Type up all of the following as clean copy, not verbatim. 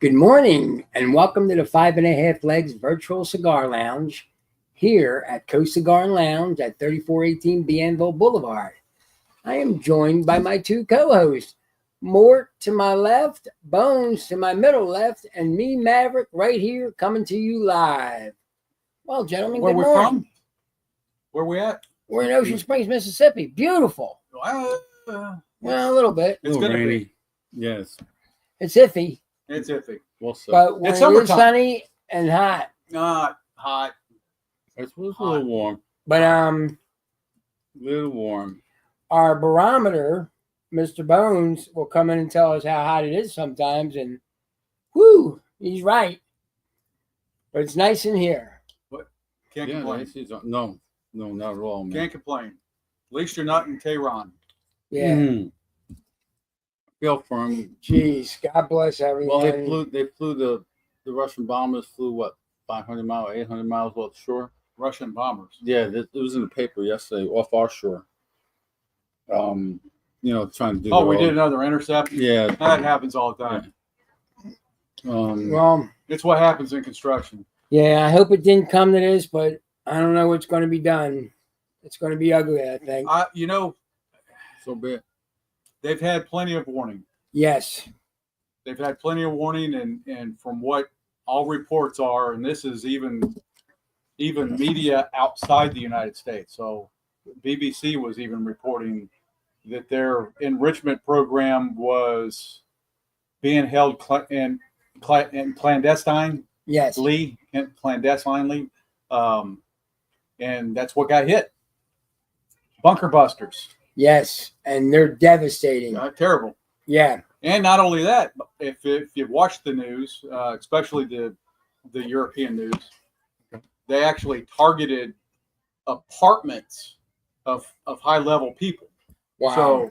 Good morning and welcome to the 5.5 Legs Virtual Cigar Lounge here at Coast Cigar and Lounge at 3418 Bienville Boulevard. I am joined by my two co-hosts, Mort to my left, Bones to my middle left, and me, Maverick, right here coming to you live. Well, gentlemen, Where good we morning. from? Where we at? We're in Ocean Springs, Mississippi. Beautiful. Well, Well, a little bit. it's gonna rainy. be. Yes. It's iffy, It's iffy. Well, so but when It's it is summertime. sunny and hot. Not hot. it was a little warm. But Little warm. our barometer, Mr. Bones, will come in and tell us how hot it is sometimes, and whoo, he's right. But it's nice in here. Can't Yeah, complain. no, not at all, man. Can't complain. At least you're not in Tehran. Yeah. Mm. Feel for him. Jeez, God bless Well, everyone. they flew the Russian bombers flew what 500 miles, 800 miles offshore. Russian bombers. Yeah, it was in the paper yesterday off our shore. Trying to do. Oh, we did another intercept. Yeah. That happens all the time. Well, It's what happens in construction. yeah, I hope it didn't come to this, but I don't know what's going to be done. It's going to be ugly, I think. So bad. They've had plenty of warning. Yes. They've had plenty of warning, and from what all reports are, and this is even media outside the United States. So BBC was even reporting that their enrichment program was being held in clandestinely, Yes. clandestinely, and that's what got hit. Bunker busters. Yes. And they're devastating. Terrible. Yeah. And not only that, if you've watched the news, especially the European news, they actually targeted apartments of high level people. Wow. So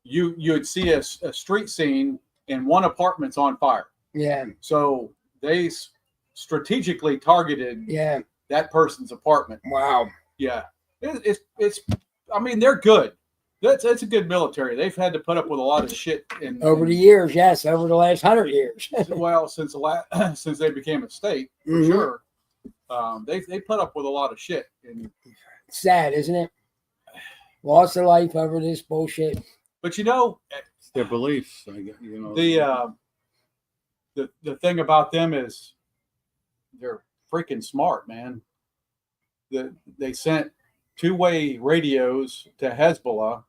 you'd see a street scene and one apartment's on fire. Yeah. So they strategically targeted Yeah. that person's apartment. Wow. Yeah, it's. I mean, they're good. It's a good military. They've had to put up with a lot of shit Over the years, yes, over the last 100 years. well, since they became a state, for Mhm. sure. They put up with a lot of shit. And Sad, isn't it? Lost their life over this bullshit. but It's their beliefs. the thing about them is they're freaking smart, man. They sent two-way radios to Hezbollah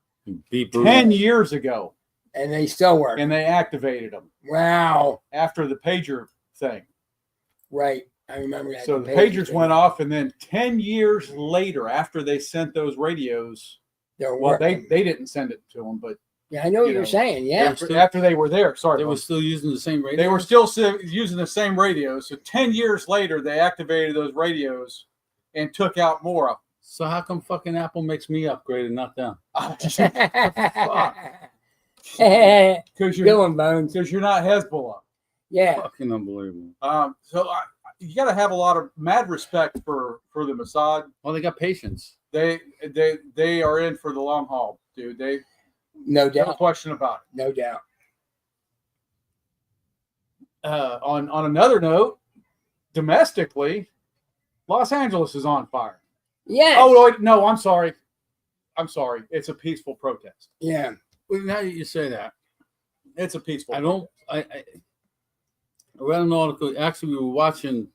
Beep 10 years ago, And they still work. and they activated them Wow. after the pager thing. Right. I remember that. So the pagers went off, and then 10 years later, after they sent those radios, They're well, working. they didn't send it to them, but Yeah, I know what you you're know, saying. Yeah. after they were there, sorry, They were still using the same radio. they were still using the same radios. So 10 years later, they activated those radios and took out more of So how come fucking Apple makes me upgrade and not them? them. Going Because you're Bones. not Hezbollah. Yeah. Fucking unbelievable. So you got to have a lot of mad respect for the Mossad. Well, they got patience. They are in for the long haul, dude. They No no doubt. question about it. No doubt. On another note, domestically, Los Angeles is on fire. Yeah. Oh no, I'm sorry. It's a peaceful protest. Yeah. Well, now that you say that, It's a peaceful. I don't. I read an article. Actually, we were watching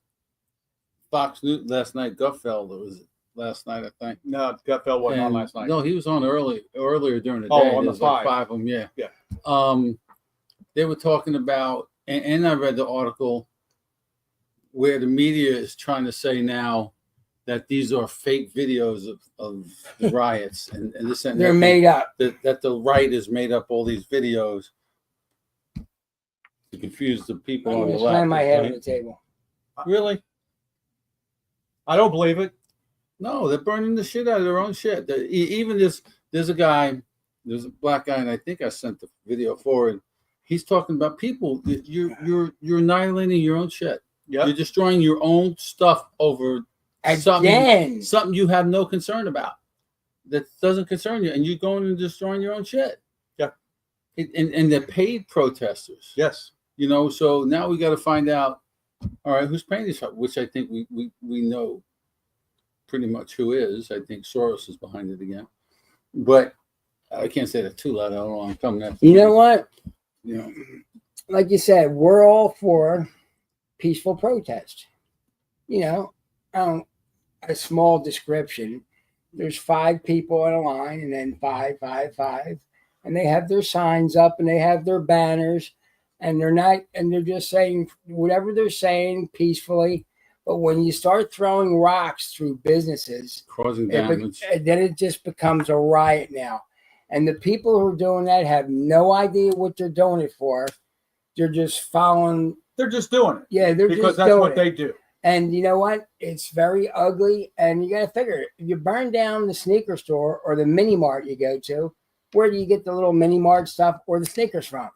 Fox News last night. Gutfeld. It was last night, I think. No, Gutfeld wasn't on And- last night. No, he was on earlier during the day. Oh, on the There's like five. of them. Yeah. Yeah. They were talking about, and I read the article where the media is trying to say now that these are fake videos of the riots and this and They're that. made up. That the right has made up all these videos to confuse the people I'm on the going to left. slam my head on right? the table. Really? I don't believe it. No, they're burning the shit out of their own shit. Even there's a guy, there's a black guy, and I think I sent the video forward. He's talking about people. You're annihilating your own shit. Yeah. You're destroying your own stuff over Again. something you have no concern about. That doesn't concern you, and you're going and destroying your own shit. Yeah. And they're paid protesters. Yes. You know, so now we got to find out. All right, who's paying this? Which I think we know pretty much who is. I think Soros is behind it again, but I can't say that too loud. I don't know. I'm coming after You know what? You know, Like you said, we're all for peaceful protest. You know, a small description. There's 5 people on a line, and then 5, 5, 5, and they have their signs up and they have their banners, and they're just saying whatever they're saying peacefully. But when you start throwing rocks through businesses, causing damage. then it just becomes a riot now. And the people who are doing that have no idea what they're doing it for. They're just following. They're just doing it. Yeah, they're because just that's doing what it. they do. And you know what? It's very ugly. And you got to figure it. If you burn down the sneaker store or the mini mart you go to, where do you get the little mini mart stuff or the sneakers from?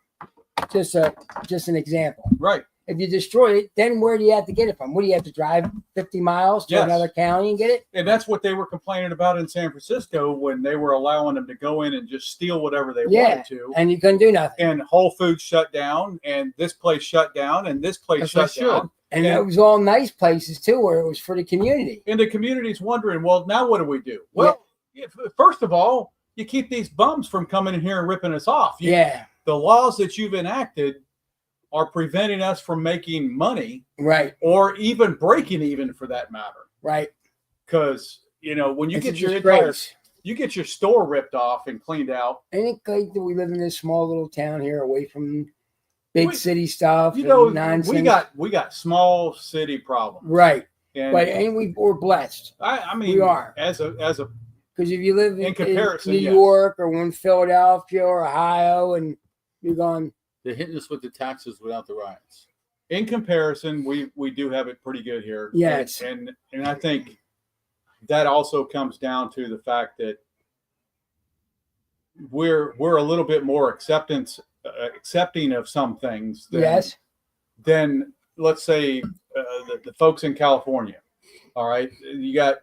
Just an example. Right. If you destroy it, then where do you have to get it from? What do you have to drive 50 miles to another county and get it? And that's what they were complaining about in San Francisco when they were allowing them to go in and just steal whatever they wanted to. And you couldn't do nothing. And Whole Foods shut down, and this place shut down, and this place shut down. And it was all nice places too, where it was for the community. And the community's wondering, well, now what do we do? Well, first of all, you keep these bums from coming in here and ripping us off. The laws that you've enacted are preventing us from making money, right? Or even breaking even, for that matter, right? Because when you get you get your store ripped off and cleaned out. Ain't it great that we live in this small little town here, away from big city stuff? Nonsense. We got small city problems, right? And but we're blessed. I mean, we are as a because if you live in comparison, in New York or in Philadelphia or Ohio, and you're going. They're hitting us with the taxes without the riots. In comparison, we do have it pretty good here. Yes. And I think that also comes down to the fact that we're a little bit more accepting of some things than let's say the folks in California. All right. You got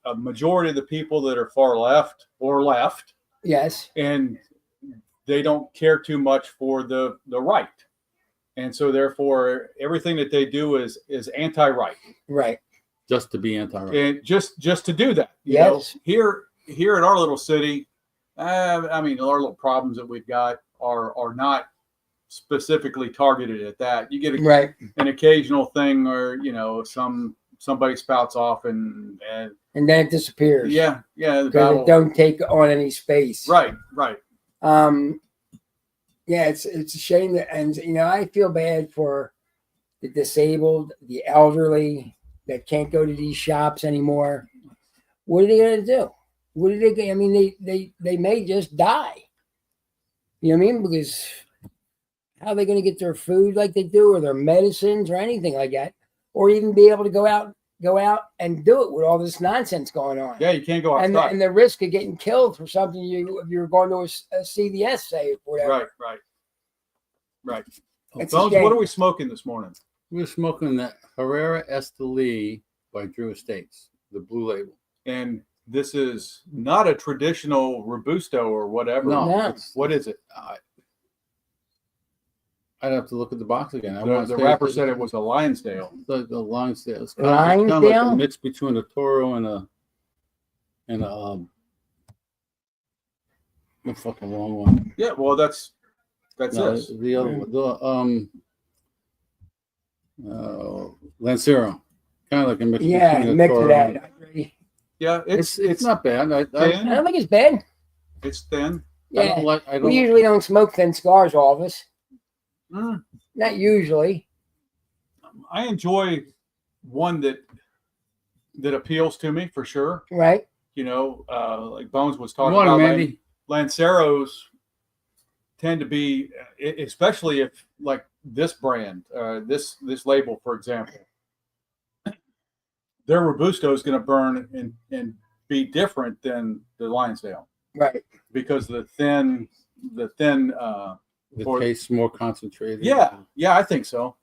a majority of the people that are far left or left. Yes. And they don't care too much for the right. And so therefore everything that they do is anti-right. Right. Just to be anti-right. And just to do that. You know, here in our little city, I mean, our little problems that we've got are not specifically targeted at that. You get an occasional thing or, somebody spouts off and then it disappears. Yeah. Because it don't take on any space. Right. It's a shame that, and I feel bad for the disabled, the elderly that can't go to these shops anymore. What are they going to do? What are they? I mean, they may just die. You know what I mean? Because how are they going to get their food like they do, or their medicines, or anything like that, or even be able to go out and do it with all this nonsense going on? Yeah, you can't go outside. And the risk of getting killed for something if you're going to a CVS, say, or whatever. Right. Bones, what are we smoking this morning? We're smoking the Herrera Esteli by Drew Estates, the blue label. And this is not a traditional Robusto or whatever. No. What is it? I'd have to look at the box again. The wrapper said it was a Lionsdale. The Lionsdale. It's kind of like a mix between a Toro and a fucking wrong one. Yeah, well, that's this. The other one, Lancero, kind of like a mix. Between mix of that. Yeah, it's not bad. I don't think it's bad. It's thin. Yeah, we usually don't smoke thin cigars, all of us. Not usually. I enjoy one that appeals to me for sure. Right. Like Bones was talking about. Mandy. Lanceros tend to be, especially if like this brand, this label, for example, their Robusto is going to burn and be different than the Lionsdale. Right. Because the thin. The taste's more concentrated. Yeah, I think so.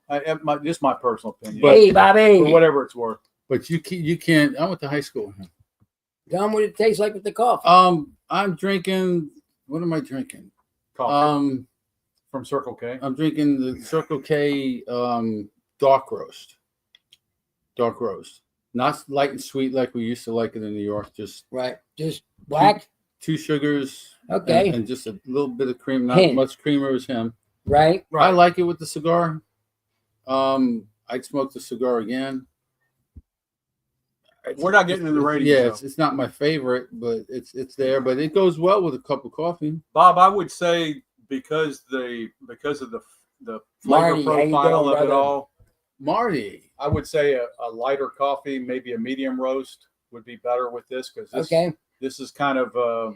Just my personal opinion. Hey, Bobby. For whatever it's worth. But you can't. I went to high school. Tell them what it tastes like with the coffee. I'm drinking. What am I drinking? Coffee. From Circle K. I'm drinking the Circle K dark roast. Dark roast. Not light and sweet like we used to like it in New York. Just Right. Just black. 2 sugars. Okay. And just a little bit of cream. Not Hint. much creamer as him. Right. I like it with the cigar. I'd smoke the cigar again. We're not getting in the ratings. Yeah, though. it's not my favorite, but it's there. But it goes well with a cup of coffee. Bob, I would say because of the flavor Marty, how you profile doing, of it brother? all, Marty. I would say a lighter coffee, maybe a medium roast would be better with this because this is kind of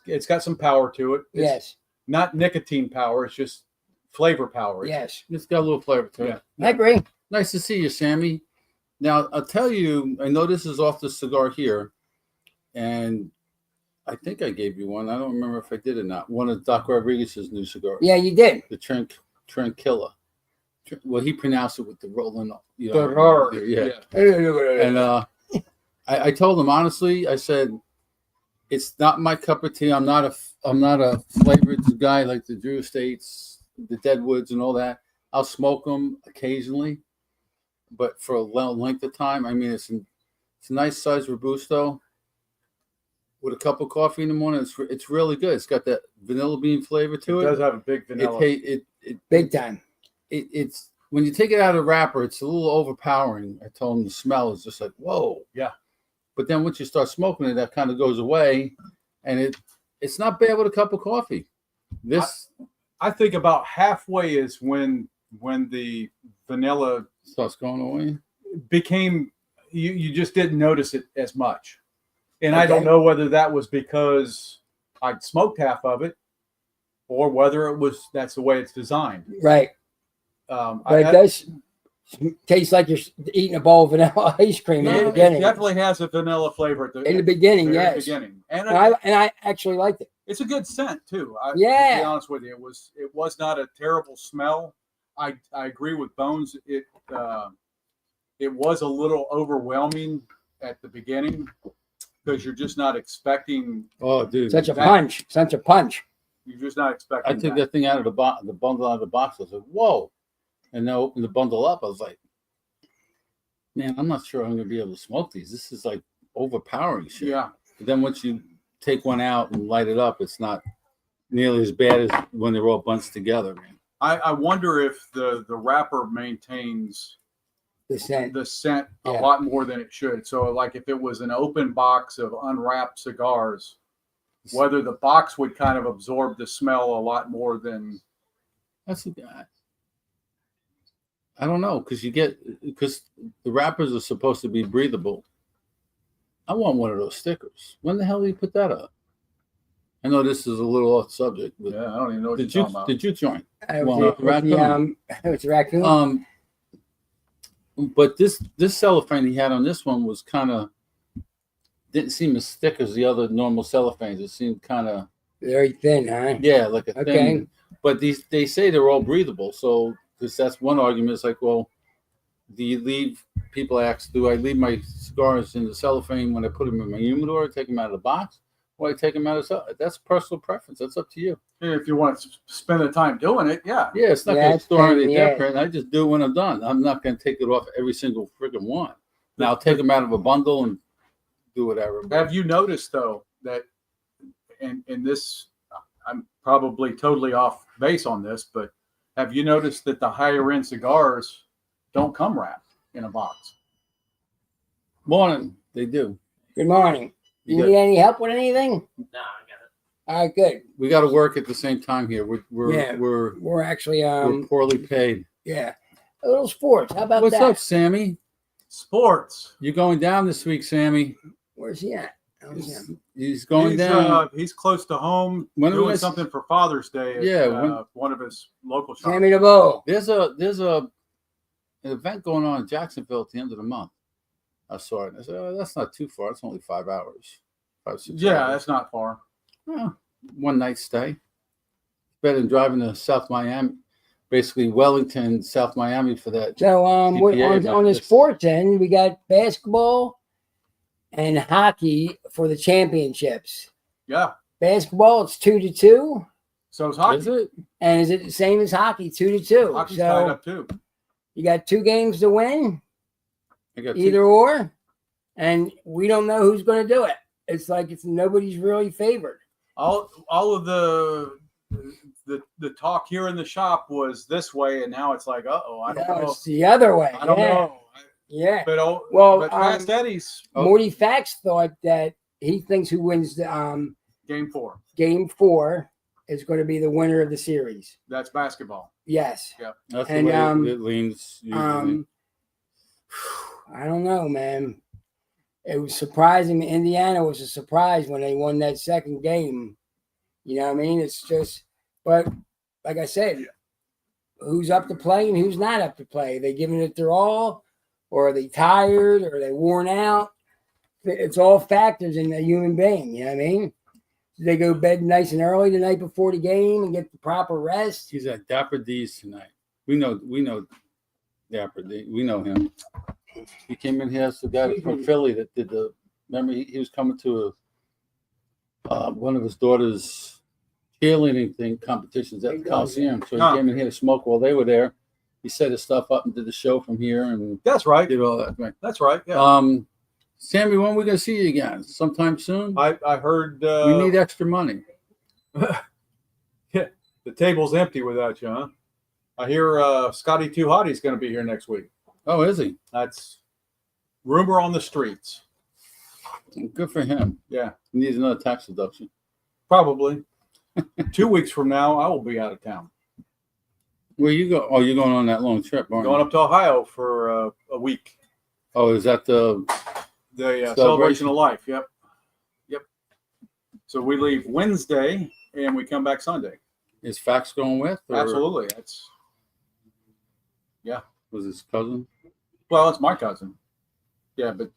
it's got some power to it. It's Yes. not nicotine power. It's just flavor power. Yes. It's got a little flavor to it. I agree. Nice to see you, Sammy. Now, I'll tell you, I know this is off the cigar here, and I think I gave you one. I don't remember if I did or not. One of Doc Rodriguez's new cigars. Yeah, you did. The Tranquilla. Well, he pronounced it with the rolling. You The know, R. yeah. Yeah. And I told him honestly, I said, it's not my cup of tea. I'm not a flavored guy like the Drew Estates, the Deadwoods, and all that. I'll smoke them occasionally, but for a long length of time. I mean, it's a nice size Robusto with a cup of coffee in the morning. It's really good. It's got that vanilla bean flavor to it. It does have a big vanilla. Big time. It's when you take it out of the wrapper, it's a little overpowering. I told him the smell is just like, whoa. Yeah. But then once you start smoking it, that kind of goes away, and it's not bad with a cup of coffee. I think about halfway is when the vanilla starts going away. became you just didn't notice it as much. And Okay. I don't know whether that was because I'd smoked half of it or whether that's the way it's designed. Right. But it does taste like you're eating a bowl of vanilla ice cream in the It beginning. definitely has a vanilla flavor at In the beginning, very yes. beginning. And And I actually liked it. it's a good scent too. To Yeah. be honest with you, it was not a terrible smell. I agree with Bones. It was a little overwhelming at the beginning because you're just not expecting. Oh, dude. Such a punch. You're just not expecting. I took that thing out of the bundle out of the box. I was like, whoa. And then I opened the bundle up. I was like, man, I'm not sure I'm going to be able to smoke these. This is like overpowering shit. Yeah. But then once you take one out and light it up, it's not nearly as bad as when they're all bunched together, man. I wonder if the wrapper maintains The scent. a lot more than it should. So, like if it was an open box of unwrapped cigars, whether the box would kind of absorb the smell a lot more than. That's I don't know because the wrappers are supposed to be breathable. I want one of those stickers. When the hell did you put that up? I know this is a little off subject, but Yeah, I don't even know what you're talking about. did you join? It Well, was raccoon. it's a raccoon. But this cellophane he had on this one was kind of didn't seem as thick as the other normal cellophanes. It seemed kind of Very thin, huh? yeah, like a Okay. thin. But they say they're all breathable. So because that's one argument. It's like, well, people ask, do I leave my cigars in the cellophane when I put them in my humidor, take them out of the box, or I take them out of the That's personal preference. That's up to you. If you want to spend the time doing it, yeah. Yeah, it's not Yeah, going to it's store pain in any the ass. different. I just do it when I'm done. I'm not going to take it off every single friggin' one. Now, I'll take them out of a bundle and do whatever. Have you noticed though that, in this, I'm probably totally off base on this, but have you noticed that the higher end cigars don't come wrapped in a box? Morning, they do. Good morning. You You got- need any help with anything? No, I got it. All right, good. We got to work at the same time here. Yeah. We're We're actually poorly paid. yeah. A little sports. How about What's that? up, Sammy? Sports. You going down this week, Sammy? Where's he at? Oh, yeah. He's going he's, down. He's close to home When doing was- something for Father's Day at Yeah, one of his local shops. Sammy DeVoe. There's an event going on in Jacksonville at the end of the month. I saw it. I said, oh, that's not too far. It's only 5 hours. 5-6 Yeah, hours. that's not far. Well, one night stay. Better than driving to South Miami, basically Wellington, South Miami for that. So CPA on the event. sports end, we got basketball and hockey for the championships. Yeah. Basketball, it's 2-2. So it's hockey. Is it? And is it the same as hockey, 2-2? Hockey's tied up too. You got 2 games to win, I got either or, and we don't know who's going to do it. It's like nobody's really favored. All of the talk here in the shop was this way, and now it's like, I don't know. It's the other way. I don't know. Yeah. But Well, Fast Eddie's Morty Fax thought that he thinks who wins the game 4. is going to be the winner of the series. That's basketball. Yes. Yeah. That's And, the way it leans. Usually. I don't know, man. It was surprising. Indiana was a surprise when they won that second game. You know what I mean? It's just, but like I said, who's up to play and who's not up to play? Are they giving it their all, or are they tired, or are they worn out? It's all factors in the human being. You know what I mean? Do they go to bed nice and early the night before the game and get the proper rest? He's at Dapper D's tonight. We know Dapper D. We know him. He came in here as the guy from Philly that did the. Remember, he was coming to one of his daughter's cheerleading competitions at the Coliseum. So he came in here to smoke while they were there. He set his stuff up and did the show from here, and That's right. did all that. Right. That's right. Yeah. Sammy, when are we gonna see you again? Sometime soon. I heard We need extra money. the table's empty without you, huh? I hear Scotty Too Hotty's going to be here next week. Oh, is he? That's rumor on the streets. Good for him. Yeah, He needs another tax deduction. probably. 2 weeks from now, I will be out of town. Where you go? Oh, you're going on that long trip, aren't you? Going up to Ohio for a week. Oh, is that the Celebration of Life. Yep. So we leave Wednesday and we come back Sunday. is Fax going with? Or Absolutely. was his cousin? Well, it's my cousin. Yeah, but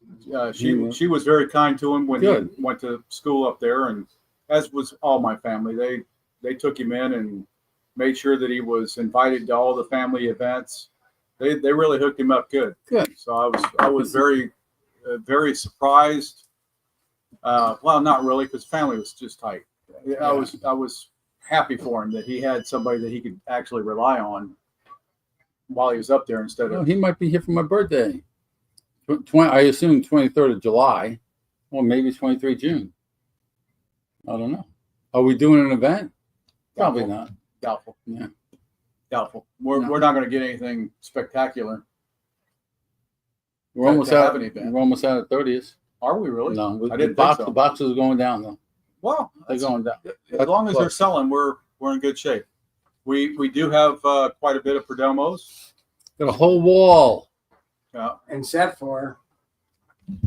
she was very kind to him when Good. he went to school up there, and as was all my family. They took him in and made sure that he was invited to all the family events. They really hooked him up good. Good. So I was very very surprised. Well, not really, because family was just tight. I was happy for him that he had somebody that he could actually rely on while he was up there instead Oh, of. he might be here for my birthday. I assume 23rd of July, or maybe 23 June. I don't know. Are we doing an event? Probably not. Doubtful. Yeah. Doubtful. We're No. we're not going to get anything spectacular. We're almost to out. have an event. We're almost out of 30th. Are we really? No, I didn't think so. The boxes are going down though. Well, They're going down. as long as they're selling, we're in good shape. We do have quite a bit of Perdomos. Got a whole wall, Except for,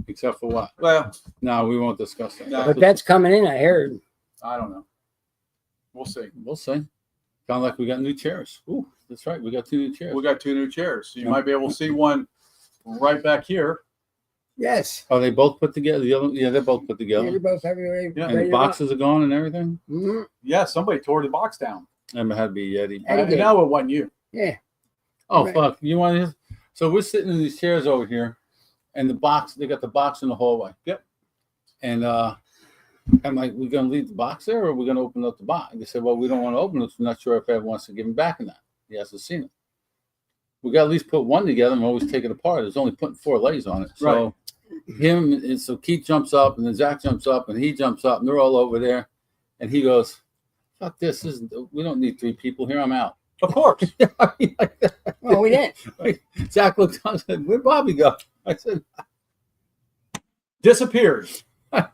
except for what? Well, No, we won't discuss that. No. but that's coming in, I heard. I don't know. We'll see. We'll see. Sound like we got new chairs. Ooh, that's right. We got 2 new chairs. We got 2 new chairs, so you Yeah. might be able to see one right back here. Yes. Are they both put together? The other, yeah, they're both put You're together. both everywhere. Yeah. And the boxes are gone and everything. Mm-hmm. Yeah, somebody tore the box down. It had to be Yeti. Eddie did. No, it wasn't you. Yeah. Oh Right. fuck! You want to? So we're sitting in these chairs over here, and the box. They got the box in the hallway. Yep. And I'm like, we gonna leave the box there, or are we gonna open up the box? They said, well, we don't want to open it. We're not sure if everyone wants to give him back or not. He hasn't seen it. We got to at least put one together and always take it apart. There's only putting 4 legs on it. So him and so Keith jumps up, and then Zach jumps up, and he jumps up, and they're all over there. And he goes, "Fuck this! We don't need 3 people here. I'm out." Of course. Well, we didn't. Zach looked down and said, "Where'd Bobby go?" I said, Disappeared. You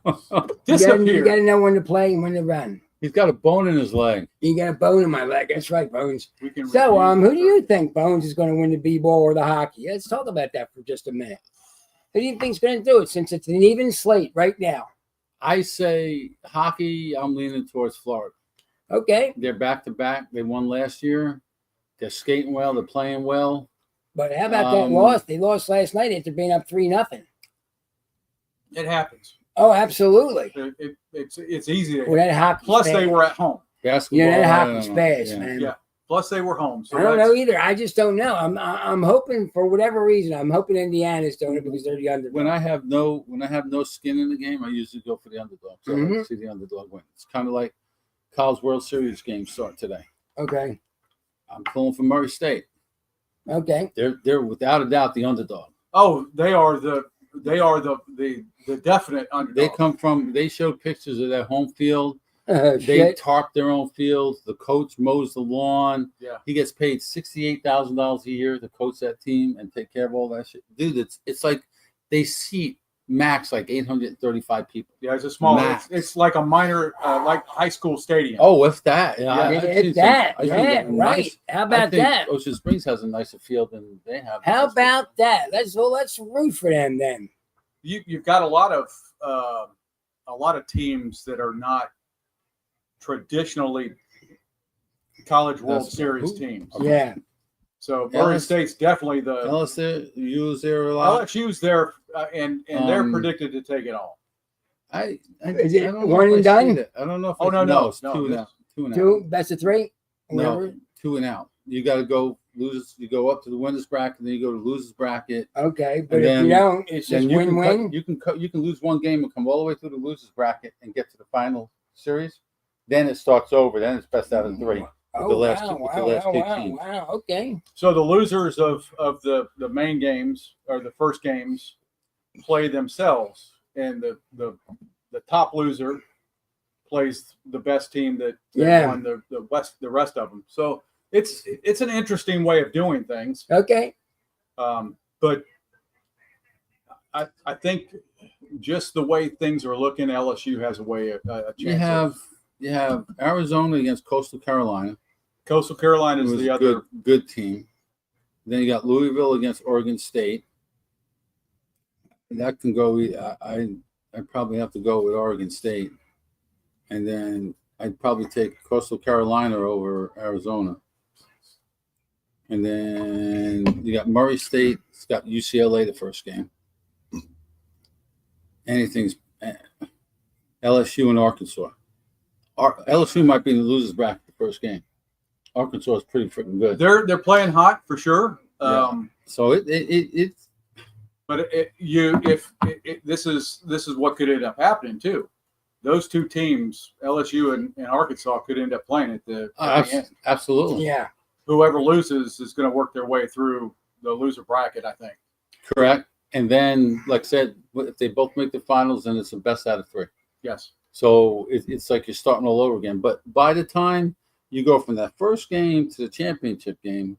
Disappeared. got to know when to play and when to run. "He's got a bone in his leg." You got a bone in my leg. That's right, Bones. We can So, review. who do you think Bones is going to win the b-ball or the hockey? Let's talk about that for just a minute. Who do you think's going to do it, since it's an even slate right now? I say hockey. I'm leaning towards Florida. Okay, They're back to back. They won last year. They're skating well. They're playing well. but how about that loss? They lost last night after being up 3-0. It happens. Oh, absolutely. It's easy to. Well, that hockey's Plus, they fast. were at home. Basketball. Yeah, that I don't hockey's know. fast, Yeah. man. Yeah. Plus, they were home. So I don't that's- know either. I just don't know. I'm hoping, for whatever reason, I'm hoping Indiana's doing it because they're the underdog. When I have no skin in the game, I usually go for the underdog. So I like to see the underdog win. It's kind of College World Series games start today. Okay. I'm pulling for Murray State. Okay. They're without a doubt the underdog. Oh, they are the definite underdog. They showed pictures of their home field. They Shit. tarp their own field. The coach mows the lawn. Yeah. He gets paid $68,000 a year to coach that team and take care of all that shit. Dude, it's like they seat max like 835 people. Yeah, it's a small. Max. It's like a minor, like high school stadium. Oh, if that. Yeah, I've If seen that. I've seen Yeah, some right. nice- How I about think that? Ocean Springs has a nicer field than they have. How about that? Let's root for them then. You've got a lot of teams that are not traditionally College World Series teams. Okay. Yeah. So Murray LS State's definitely the LSU's there a lot. LSU's there, and they're predicted to take it all. Is it I don't know one if I and see done? that. I don't know if Oh, I, no, it's no, two and this- out. Two and out. Two, best of three? No, Whatever. 2 and out. You got to go lose. You go up to the winners bracket, then you go to losers bracket. Okay, but And if then- you don't, it's Then just you can win-win. you can lose one game and come all the way through the losers bracket and get to the final series. Then it starts over. Then it's best out of 3. Oh, the last wow, two- with the wow, last wow, two wow, teams. wow. Okay. So the losers of the main games or the first games play themselves, and the top loser plays the best team that Yeah. won the rest of them. So it's an interesting way of doing things. Okay. But I think just the way things are looking, LSU has a chance. You have Arizona against Coastal Carolina. Coastal Carolina Who is is the a other. good team. Then you got Louisville against Oregon State. That can go. I probably have to go with Oregon State, and then I'd probably take Coastal Carolina over Arizona. And then you got Murray State. It's got UCLA the first game. Anything's LSU and Arkansas. LSU might be in the losers bracket the first game. Arkansas is pretty freaking good. They're playing hot for sure. Yeah. So it's But this is what could end up happening too. Those two teams, LSU and Arkansas, could end up playing at the end. absolutely Yeah. Whoever loses is going to work their way through the loser bracket, I think. correct. And then, like I said, if they both make the finals, then it's the best out of 3. Yes. So it's like you're starting all over again. But by the time you go from that first game to the championship game,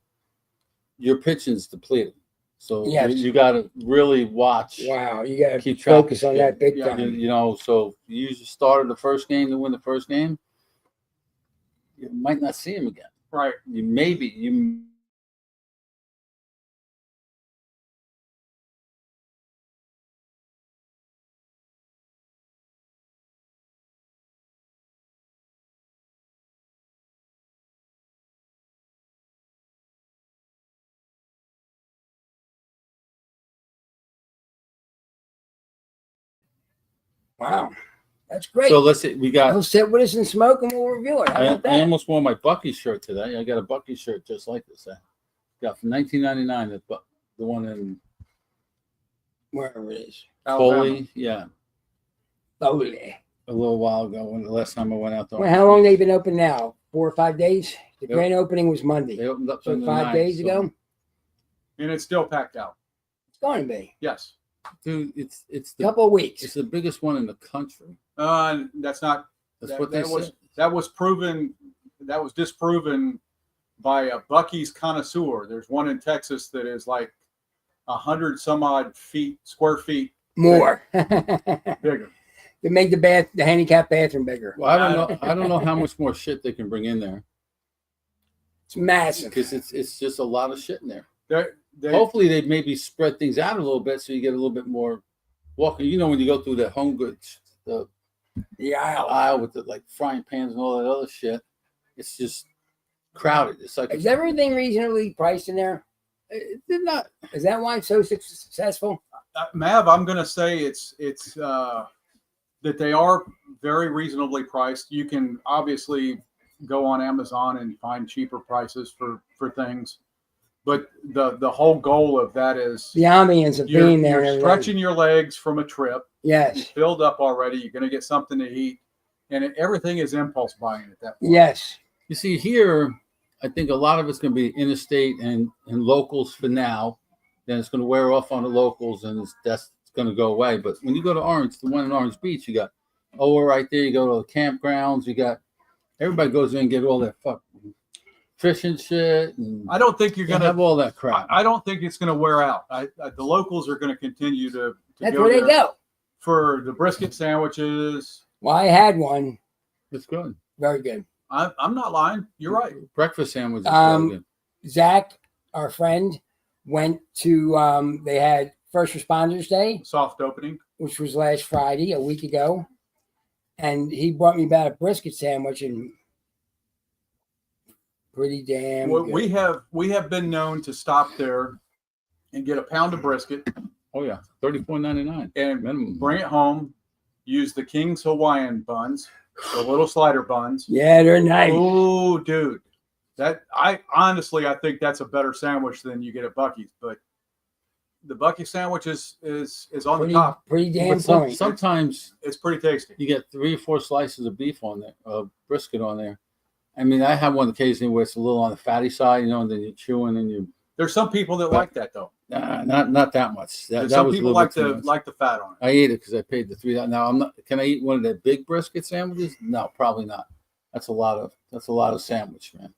your pitching's depleted. So Yes. you got to really watch. Wow. You got to Keep track focus of on shit. that big Yeah. time. So you use the start of the first game to win the first game. You might not see him again. Right. You Wow. That's great. So let's see. We got. I'll sit with us and smoke and we'll review it. How about I that? almost wore my Bucky shirt today. I got a Bucky shirt just like this. I got from 1999. The one in Wherever it is. Foley. Yeah, Holy. a little while ago when the last time I went out there. Well, how long they been open now? 4 or 5 days? The Yep. grand opening was Monday. They opened up So on the 5 9th, days so- ago? And it's still packed out. It's going to be. Yes. Dude, it's A couple of weeks. it's the biggest one in the country. That's not. That's That- what they that was- said. That was proven. That was disproven by a Bucky's connoisseur. There's one in Texas that is like 100 some odd square feet More. bigger. To make the handicap bathroom bigger. Well, I don't know how much more shit they can bring in there It's massive. because it's just a lot of shit in there. They, Hopefully, they maybe spread things out a little bit so you get a little bit more walking. You know, when you go through the home goods, the The aisle. aisle with the like frying pans and all that other shit, it's just crowded. It's like Is everything reasonably priced in there? they're not. Is that why it's so successful? Mav, I'm going to say it's that they are very reasonably priced. You can obviously go on Amazon and find cheaper prices for things, but the whole goal of that is The ambience of being there. and you're everything. stretching your legs from a trip. Yes. You're filled up already. You're going to get something to eat, and everything is impulse buying at that point. Yes. You see here, I think a lot of it's going to be interstate and locals for now. Then it's going to wear off on the locals, and that's going to go away. But when you go to Orange, the one in Orange Beach, you got right there. You go to the campgrounds. You got everybody goes in and get all that fucking fishing shit. And I don't think you're going to have all that crap. I don't think it's going to wear out. The locals are going to continue to That's go where they there go. for the brisket sandwiches. Well, I had one. It's good. Very good. I'm not lying. You're right. Breakfast sandwiches. Um, Zach, our friend, went to, they had First Responders Day, Soft opening. which was last Friday, a week ago. And he brought me back a brisket sandwich and pretty damn Well, good. we have been known to stop there and get a pound of brisket Oh yeah, $34.99 and minimum. bring it home. Use the King's Hawaiian buns, the little slider buns. Yeah, they're nice. Oh, dude, I honestly think that's a better sandwich than you get at Buc-ee's. But the Buc-ee's sandwich is on the top. Pretty damn But point. sometimes It's pretty tasty. you get 3 or 4 slices of beef on there, brisket on there. I mean, I have one occasionally where it's a little on the fatty side, and then you're chewing and you. There's some people that like that though. Not that much. That Some was a people little like bit too much. the fat on it. I ate it because I paid the $3. Now I'm not. Can I eat one of the big brisket sandwiches? No, probably not. That's a lot of sandwich, man.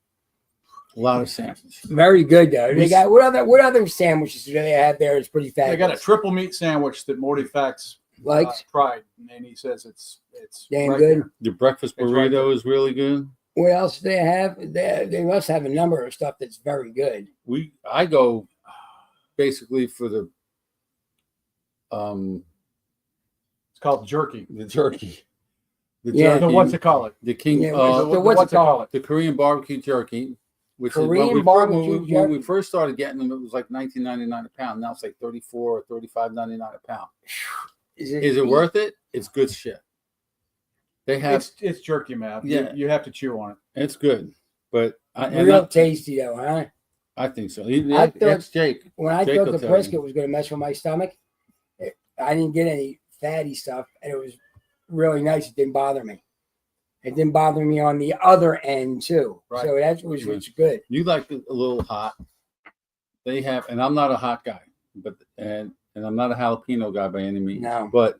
A lot of sandwich. Very good though. They got what other sandwiches do they have there? It's pretty fabulous. They got a triple meat sandwich that Morty Fax Likes? tried, and he says it's Damn right good. there. The breakfast It's right burrito is really good. What else do they have? They must have a number of stuff that's very good. I go basically for the It's called jerky. jerky. Yeah. So what's it called? The king. Yeah, What's it called? The Korean barbecue jerky, which Korean is when barbecue when we jerky. first started getting them, it was like $19.99 a pound. Now it's like $34 or $35.99 a pound. Is it worth it? It's good shit. They have It's jerky, man. Yeah. You have to chew on it. it's good, but real tasty though, huh? I think so. I thought- Jake. When I Jake thought will the tell brisket you. was going to mess with my stomach, I didn't get any fatty stuff, and it was really nice. It didn't bother me. It didn't bother me on the other end too. Right. So that was what's good. You like it a little hot. They have, and I'm not a hot guy, but and I'm not a jalapeno guy by any means. No. But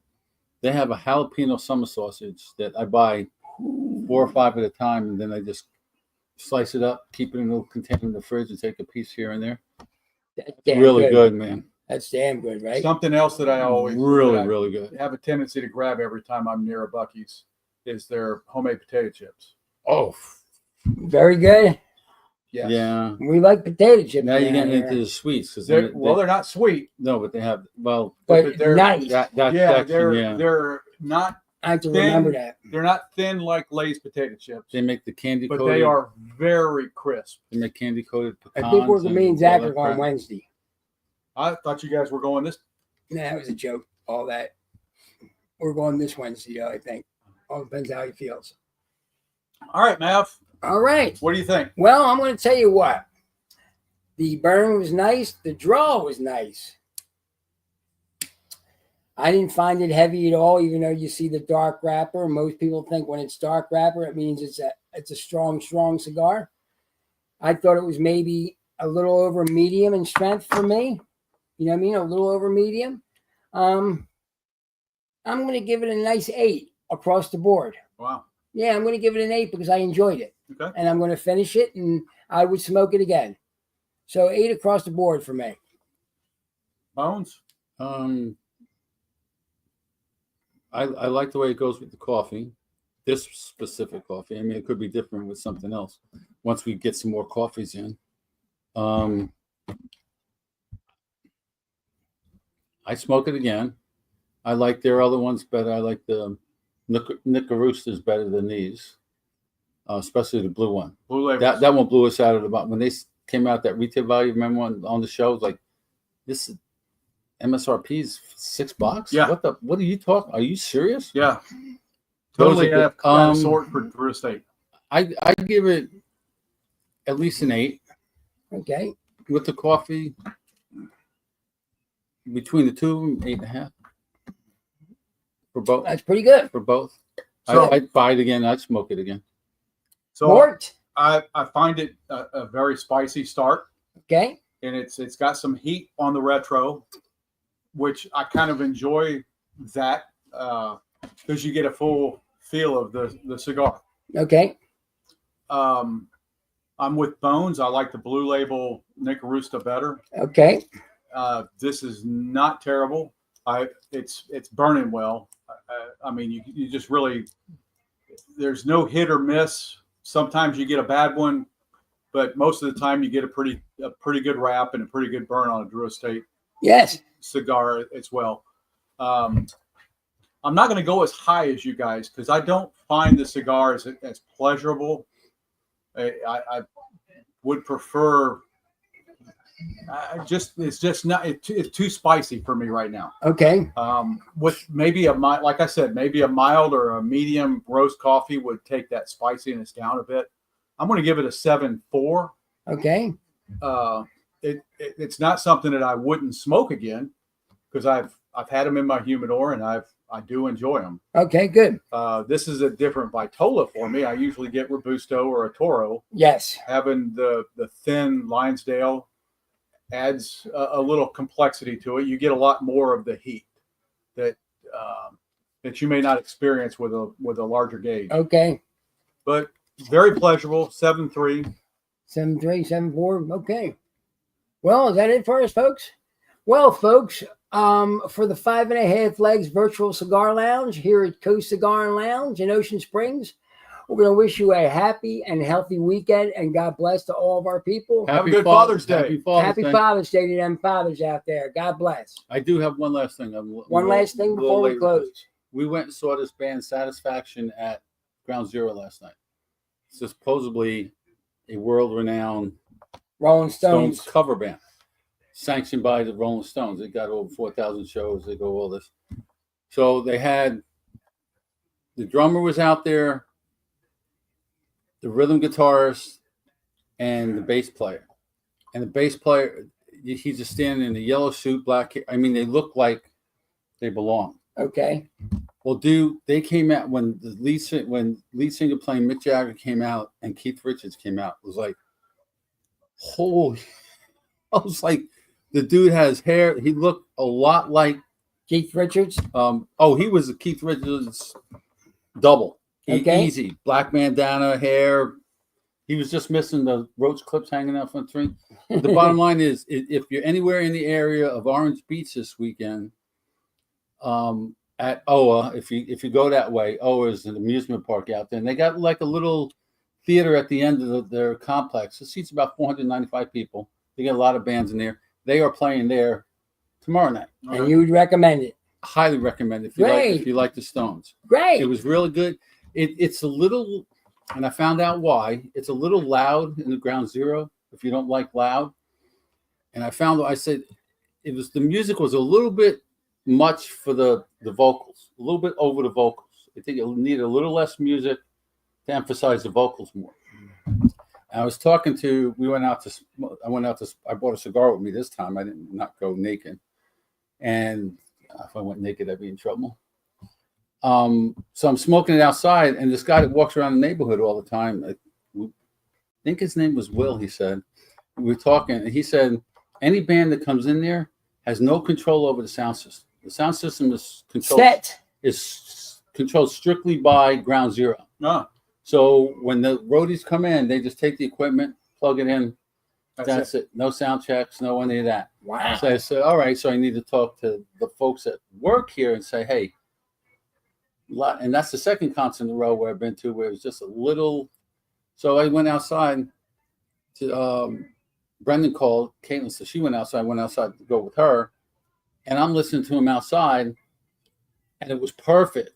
they have a jalapeno summer sausage that I buy 4 or 5 at a time, and then I just slice it up, keep it in a little container in the fridge, and take a piece here and there. That's damn Really good, man. That's damn good, right? Something else that I always Really good. have a tendency to grab every time I'm near a Buc-ee's is their homemade potato chips. Oh, Very good. Yes. yeah. We like potato chips. Now you're down getting here. into the sweets because They're not sweet. no, but they have but they're- nice. that Yeah, section, yeah. they're not I have to thin. remember that. They're not thin like Lay's potato chips, They make the candy but coated. they are very crisp. They make candy coated pecans. I think we're me and Zach all are that going crap. Wednesday. I thought you guys were going this. Nah, that was a joke. All that. We're going this Wednesday, though, I think. All depends how he feels. All right, Mav. All right. What do you think? Well, I'm going to tell you what. The burn was nice. The draw was nice. I didn't find it heavy at all, even though you see the dark wrapper. Most people think when it's dark wrapper, it means it's a strong cigar. I thought it was maybe a little over medium in strength for me. You know what I mean? A little over medium. I'm going to give it a nice 8 across the board. Wow. Yeah, I'm going to give it an 8 because I enjoyed it. Okay. And I'm going to finish it, and I would smoke it again. So 8 across the board for me. Bones. I like the way it goes with the coffee. This specific coffee. I mean, it could be different with something else once we get some more coffees in. I smoke it again. I like their other ones better. I like the Nicaroosters better than these, especially the blue one. Blue labels. That one blew us out of the bottom. When they came out, that retail value, remember on the show, it was like, this is MSRP is $6. Yeah. What are you talking? Are you serious? Yeah. Those Totally are out good. of sort for a steak. I give it at least an 8 Okay. with the coffee. Between the two of them, 8.5 for both. That's pretty good. For both. So I'd buy it again. I'd smoke it again. so Mort. I find it a very spicy start, Okay. and it's got some heat on the retro, which I kind of enjoy that because you get a full feel of the cigar. Okay. I'm with Bones. I like the Blue Label Nicarusta better. Okay. This is not terrible. It's burning well. I mean, you just really, there's no hit or miss. Sometimes you get a bad one, but most of the time you get a pretty good wrap and a pretty good burn on a Drew Estate Yes. cigar as well. I'm not going to go as high as you guys because I don't find the cigar as pleasurable. I would prefer. It's just not. It's too spicy for me right now. Okay. With maybe like I said, maybe a mild or a medium roast coffee would take that spiciness down a bit. I'm going to give it a 7.4. Okay. It's not something that I wouldn't smoke again because I've had them in my humidor and I do enjoy them. Okay. Good. This is a different Vitola for me. I usually get Robusto or a Toro. Yes. Having the thin Lionsdale adds a little complexity to it. You get a lot more of the heat that you may not experience with a larger gauge. Okay. But very pleasurable. 7.3. 7.3, 7.4. Okay. Well, is that it for us, folks? Well, folks, for the 5.5 Legs Virtual Cigar Lounge here at Coast Cigar and Lounge in Ocean Springs, we're going to wish you a happy and healthy weekend, and God bless to all of our people. Have a good Father's Day. Happy Father's Day to them fathers out there. God bless. I do have one last thing. One last thing before we close. We went and saw this band Satisfaction at Ground Zero last night. It's supposedly a world-renowned Rolling Stones cover band, sanctioned by the Rolling Stones. They got over 4,000 shows. They go all this. So they had the drummer was out there, the rhythm guitarist, and the bass player. And the bass player, he's just standing in a yellow suit, black hair. I mean, they look like they belong. Okay. Well, dude, they came out when lead singer playing Mick Jagger came out and Keith Richards came out. It was like, holy! I was like, the dude has hair. He looked a lot like Keith Richards. He was a Keith Richards double. Okay. Easy black bandana hair. He was just missing the roach clips hanging out from the tree. The bottom line is, if you're anywhere in the area of Orange Beach this weekend, at OA, if you go that way, OA is an amusement park out there, and they got like a little theater at the end of their complex. It seats about 495 people. They get a lot of bands in there. They are playing there tomorrow night. And you would recommend it? Highly recommend it if you like the Stones. Great. It was really good. It's a little, and I found out why. It's a little loud in the Ground Zero if you don't like loud. And I said the music was a little bit much for the vocals, a little bit over the vocals. I think it needed a little less music to emphasize the vocals more. And I was talking to, I bought a cigar with me this time. I did not go naked. And if I went naked, I'd be in trouble. So I'm smoking it outside, and this guy that walks around the neighborhood all the time, I think his name was Will, he said. We were talking, and he said, any band that comes in there has no control over the sound system. The sound system is controlled strictly by Ground Zero. No. So when the roadies come in, they just take the equipment, plug it in. That's it. No sound checks, no any of that. Wow. So I said, all right, so I need to talk to the folks that work here and say, hey, and that's the second concert in a row where I've been to where it was just a little. So I went outside to, Brendan called, Caitlin, so she went outside, went outside to go with her. And I'm listening to him outside, and it was perfect.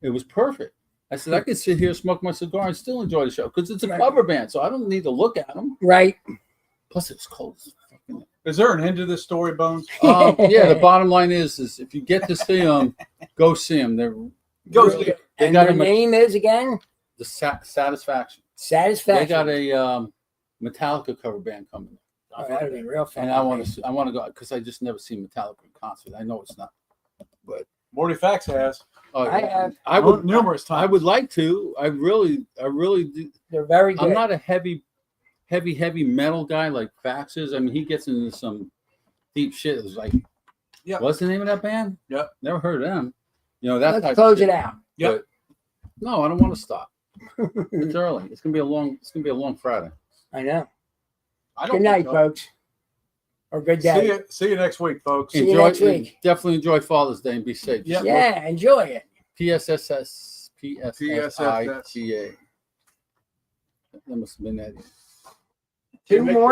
It was perfect. I said, I could sit here, smoke my cigar, and still enjoy the show because it's a cover band, so I don't need to look at them. Right. Plus, it's cold. Is there an end to this story, Bones? Yeah, the bottom line is if you get to see them, go see them. And their name is again? The Satisfaction. Satisfaction. They got a Metallica cover band coming. Oh, that would be real fun. And I want to go because I just never seen Metallica in concert. I know it's not, but Morty Fax has. I have. I would numerous times. I would like to. I really do. They're very good. I'm not a heavy metal guy like Faxes. I mean, he gets into some deep shit. It was like, Yep. what's the name of that band? Yep. Never heard of them. You know, that Let's type close of shit. it out. Yep. But no, I don't want to stop. It's early. It's gonna be a long Friday. I know. I don't Good night, think so. folks. Or good day. See you next week, folks. See you next week. Definitely enjoy Father's Day and be safe. Yep. Yeah, enjoy it. PSSITA. That must have been that. Two more.